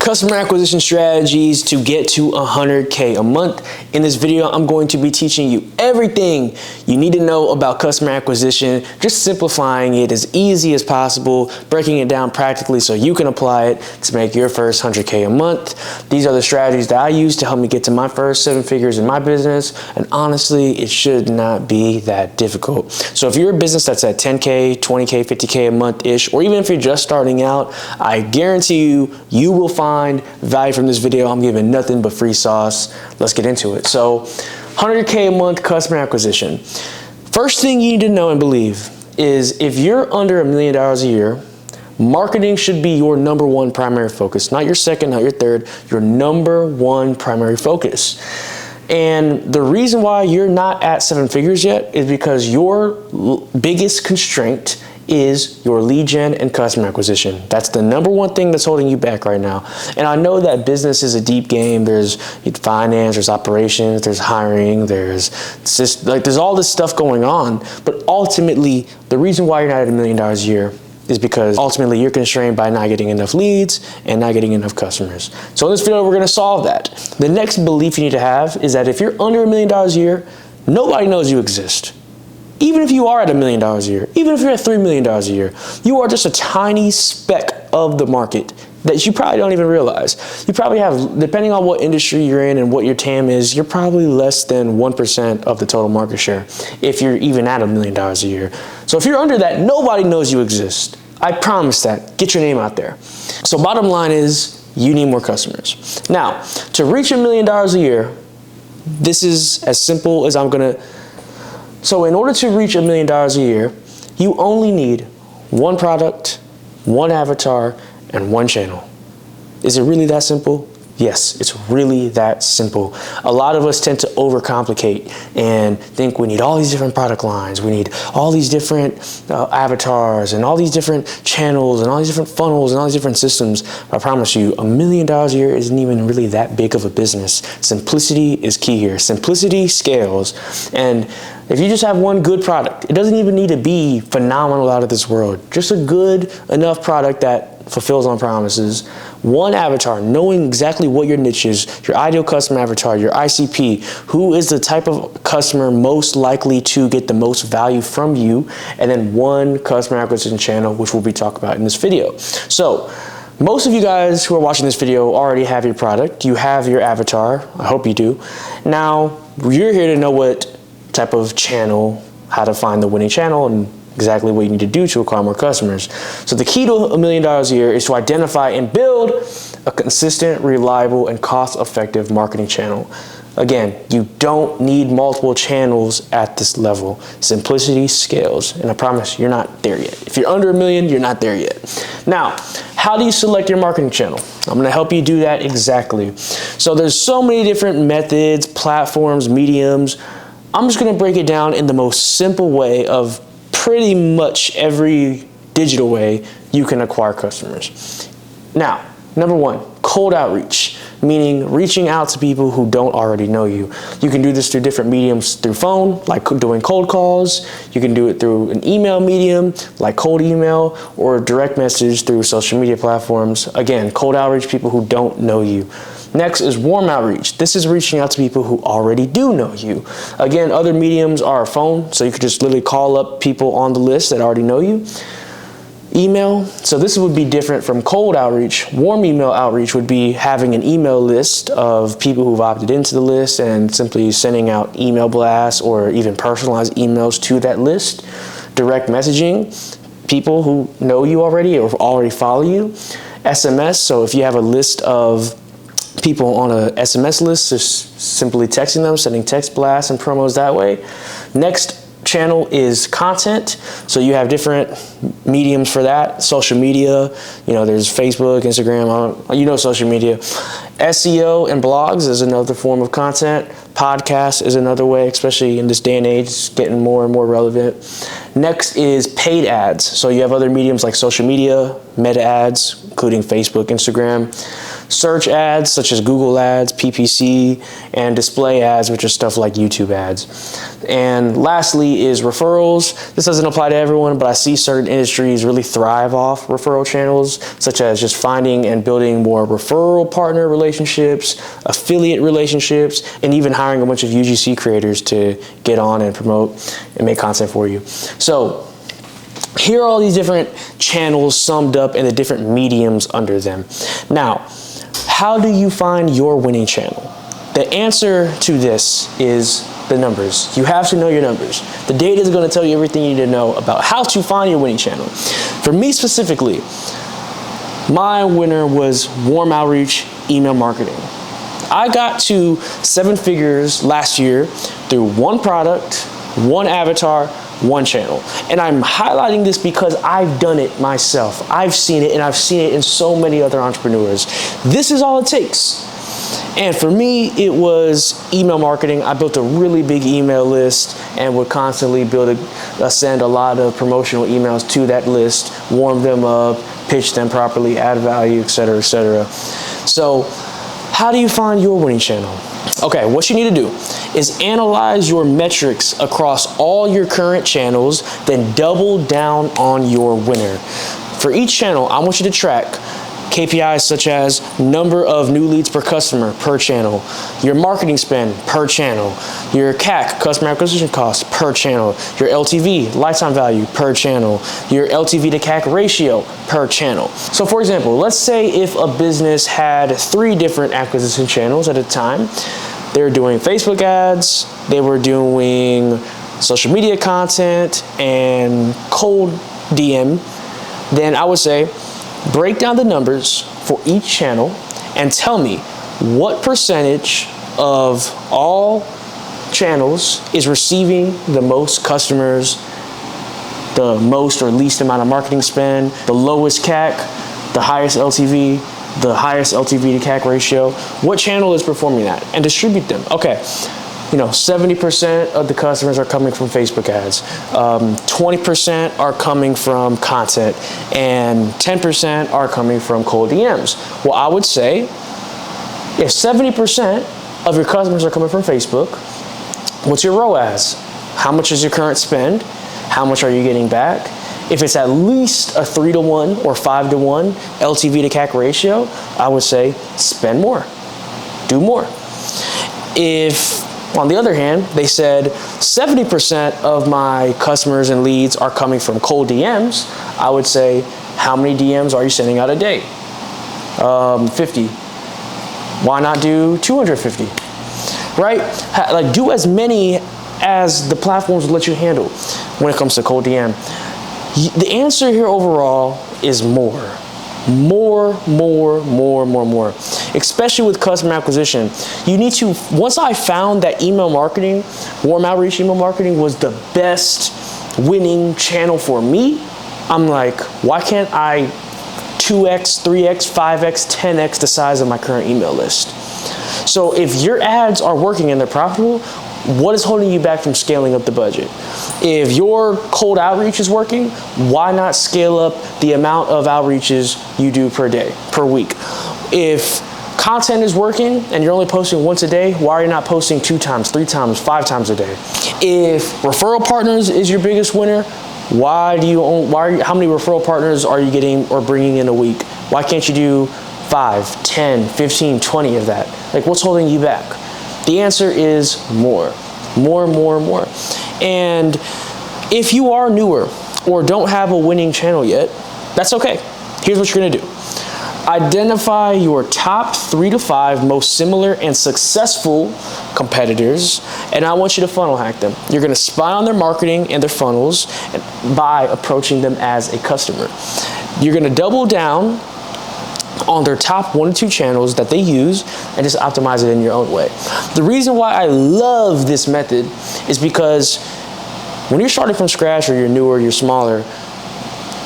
customer acquisition strategies to get to 100K a month. In this video, I'm going to be teaching you everything you need to know about customer acquisition, just simplifying it as easy as possible, breaking it down practically so you can apply it to make your first 100K a month. These are the strategies that I use to help me get to my first 7 figures in my business, and honestly, it should not be that difficult. So if you're a business that's at 10K, 20K, 50K a month-ish, or even if you're just starting out, I guarantee you will find value from this video. I'm giving nothing but free sauce. Let's get into it. So 100K a month customer acquisition. First thing you need to know and believe is if you're under $1 million a year, marketing should be your number one primary focus, not your second, not your third, your number one primary focus. And the reason why you're not at 7 figures yet is because your biggest constraint is your lead gen and customer acquisition. That's the number one thing that's holding you back right now. And I know that business is a deep game. There's finance, there's operations, there's hiring, there's all this stuff going on. But ultimately, the reason why you're not at $1 million a year is because ultimately you're constrained by not getting enough leads and not getting enough customers. So in this video, we're gonna solve that. The next belief you need to have is that if you're under $1 million a year, nobody knows you exist. Even if you are at $1 million a year, even if you're at $3 million a year, you are just a tiny speck of the market that you probably don't even realize. You probably have, depending on what industry you're in and what your TAM is, you're probably less than 1% of the total market share if you're even at $1 million a year. So if you're under that, nobody knows you exist. I promise that. Get your name out there. So bottom line is, you need more customers. Now, to reach $1 million a year, this is as simple as So in order to reach $1 million a year, you only need one product, one avatar, and one channel. Is it really that simple? Yes, it's really that simple. A lot of us tend to overcomplicate and think we need all these different product lines, we need all these different avatars and all these different channels and all these different funnels and all these different systems. I promise you, $1 million a year isn't even really that big of a business. Simplicity is key here. Simplicity scales. And if you just have one good product, it doesn't even need to be phenomenal out of this world. Just a good enough product that fulfills on promises. One avatar, knowing exactly what your niche is, your ideal customer avatar, your ICP, who is the type of customer most likely to get the most value from you, and then one customer acquisition channel, which we'll be talking about in this video. So most of you guys who are watching this video already have your product. You have your avatar. I hope you do. Now, you're here to know what type of channel, how to find the winning channel, and exactly what you need to do to acquire more customers. So the key to $1 million a year is to identify and build a consistent, reliable, and cost-effective marketing channel. Again, you don't need multiple channels at this level. Simplicity scales, and I promise you're not there yet. If you're under $1 million, you're not there yet. Now, how do you select your marketing channel? I'm gonna help you do that exactly. So there's so many different methods, platforms, mediums. I'm just gonna break it down in the most simple way of pretty much every digital way you can acquire customers. Now, number one, cold outreach, meaning reaching out to people who don't already know you. You can do this through different mediums, through phone, like doing cold calls. You can do it through an email medium, like cold email, or direct message through social media platforms. Again, cold outreach, people who don't know you. Next is warm outreach. This is reaching out to people who already do know you. Again, other mediums are phone, so you could just literally call up people on the list that already know you. Email, so this would be different from cold outreach. Warm email outreach would be having an email list of people who've opted into the list and simply sending out email blasts or even personalized emails to that list. Direct messaging, people who know you already or already follow you. SMS, so if you have a list of people on a SMS list, just simply texting them, sending text blasts and promos that way. Next channel is content. So you have different mediums for that. Social media, there's Facebook, Instagram, social media. SEO and blogs is another form of content. Podcast is another way, especially in this day and age, it's getting more and more relevant. Next is paid ads. So you have other mediums like social media, meta ads, including Facebook, Instagram. search ads such as Google ads, PPC, and display ads, which are stuff like YouTube ads. And lastly is referrals. This doesn't apply to everyone, but I see certain industries really thrive off referral channels, such as just finding and building more referral partner relationships, affiliate relationships, and even hiring a bunch of UGC creators to get on and promote and make content for you. So here are all these different channels summed up and the different mediums under them. Now, how do you find your winning channel? The answer to this is the numbers. You have to know your numbers. The data is going to tell you everything you need to know about how to find your winning channel. For me specifically, my winner was warm outreach email marketing. I got to 7 figures last year through one product, one avatar, one channel. And I'm highlighting this because I've done it myself. I've seen it, and I've seen it in so many other entrepreneurs. This is all it takes. And for me, it was email marketing. I built a really big email list and would constantly send a lot of promotional emails to that list, warm them up, pitch them properly, add value, etc., etc. So how do you find your winning channel? Okay, what you need to do is analyze your metrics across all your current channels, then double down on your winner. For each channel, I want you to track KPIs such as number of new leads per customer per channel, your marketing spend per channel, your CAC, customer acquisition cost per channel, your LTV, lifetime value per channel, your LTV to CAC ratio per channel. So for example, let's say if a business had 3 different acquisition channels at a time. They were doing Facebook ads, they were doing social media content, and cold DM, then I would say, break down the numbers for each channel and tell me what percentage of all channels is receiving the most customers, the most or least amount of marketing spend, the lowest CAC, the highest LTV, the highest LTV to CAC ratio. What channel is performing that? And distribute them. Okay. 70% of the customers are coming from Facebook ads, 20% are coming from content, and 10% are coming from cold DMs. Well, I would say if 70% of your customers are coming from Facebook, what's your ROAS? How much is your current spend? How much are you getting back? If it's at least a 3-to-1 or 5-to-1 LTV to CAC ratio, I would say spend more, do more. If on the other hand, they said 70% of my customers and leads are coming from cold DMs, I would say, how many DMs are you sending out a day? 50. Why not do 250? Right? Like, do as many as the platforms will let you handle when it comes to cold DM. The answer here overall is more. More. Especially with customer acquisition. You need to, once I found that email marketing, warm outreach email marketing was the best winning channel for me, I'm like, why can't I 2x, 3x, 5x, 10x the size of my current email list? So if your ads are working and they're profitable, what is holding you back from scaling up the budget? If your cold outreach is working, why not scale up the amount of outreaches you do per day, per week? If content is working and you're only posting once a day, why are you not posting 2 times, 3 times, 5 times a day? If referral partners is your biggest winner, how many referral partners are you getting or bringing in a week? Why can't you do 5, 10, 15, 20 of that? Like, what's holding you back? The answer is more. And if you are newer or don't have a winning channel yet, that's okay. Here's what you're gonna do. Identify your top 3 to 5 most similar and successful competitors, and I want you to funnel hack them. You're gonna spy on their marketing and their funnels by approaching them as a customer. You're gonna double down on their top 1 to 2 channels that they use and just optimize it in your own way. The reason why I love this method is because when you're starting from scratch or you're newer, you're smaller,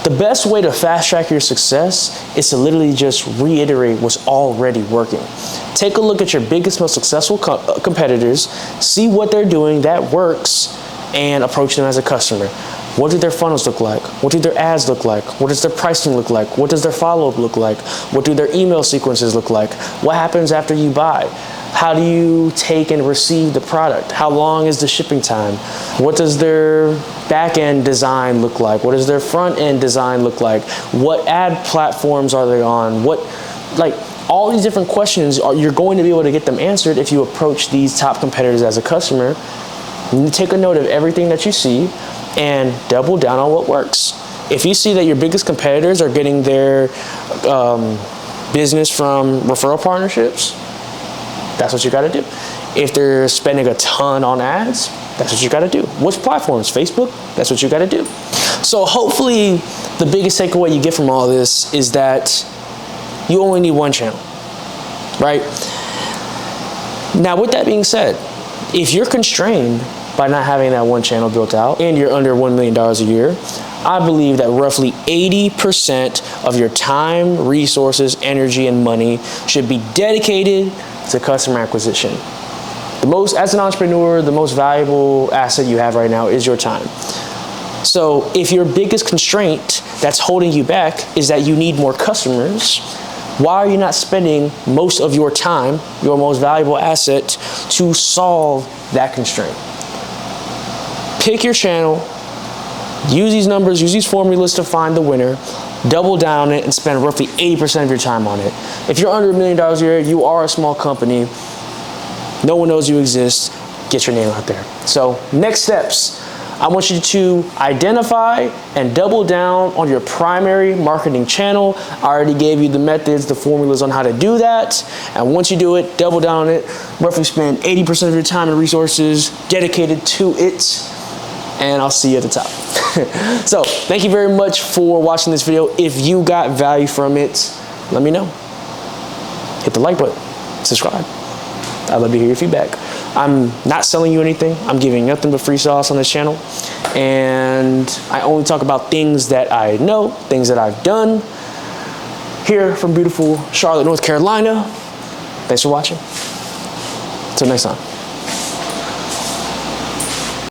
the best way to fast track your success is to literally just reiterate what's already working. Take a look at your biggest, most successful competitors, see what they're doing that works, and approach them as a customer. What do their funnels look like? What do their ads look like? What does their pricing look like? What does their follow-up look like? What do their email sequences look like? What happens after you buy? How do you take and receive the product? How long is the shipping time? What does their back-end design look like? What does their front-end design look like? What ad platforms are they on? All these different questions, you're going to be able to get them answered if you approach these top competitors as a customer. You take a note of everything that you see and double down on what works. If you see that your biggest competitors are getting their business from referral partnerships, that's what you got to do. If they're spending a ton on ads, that's what you got to do. Which platforms? Facebook? That's what you got to do. So hopefully the biggest takeaway you get from all this is that you only need one channel, right? Now, with that being said, if you're constrained by not having that one channel built out and you're under $1 million a year, I believe that roughly 80% of your time, resources, energy, and money should be dedicated to customer acquisition. As an entrepreneur, the most valuable asset you have right now is your time. So if your biggest constraint that's holding you back is that you need more customers, why are you not spending most of your time, your most valuable asset, to solve that constraint? Pick your channel, use these numbers, use these formulas to find the winner, double down it, and spend roughly 80% of your time on it. If you're under $1 million a year, you are a small company, no one knows you exist, get your name out there. So next steps, I want you to identify and double down on your primary marketing channel. I already gave you the methods, the formulas on how to do that. And once you do it, double down on it, roughly spend 80% of your time and resources dedicated to it. And I'll see you at the top. So thank you very much for watching this video. If you got value from it, let me know. Hit the like button, subscribe. I'd love to hear your feedback. I'm not selling you anything. I'm giving nothing but free sauce on this channel. And I only talk about things that I know, things that I've done here from beautiful Charlotte, North Carolina. Thanks for watching. Until next time.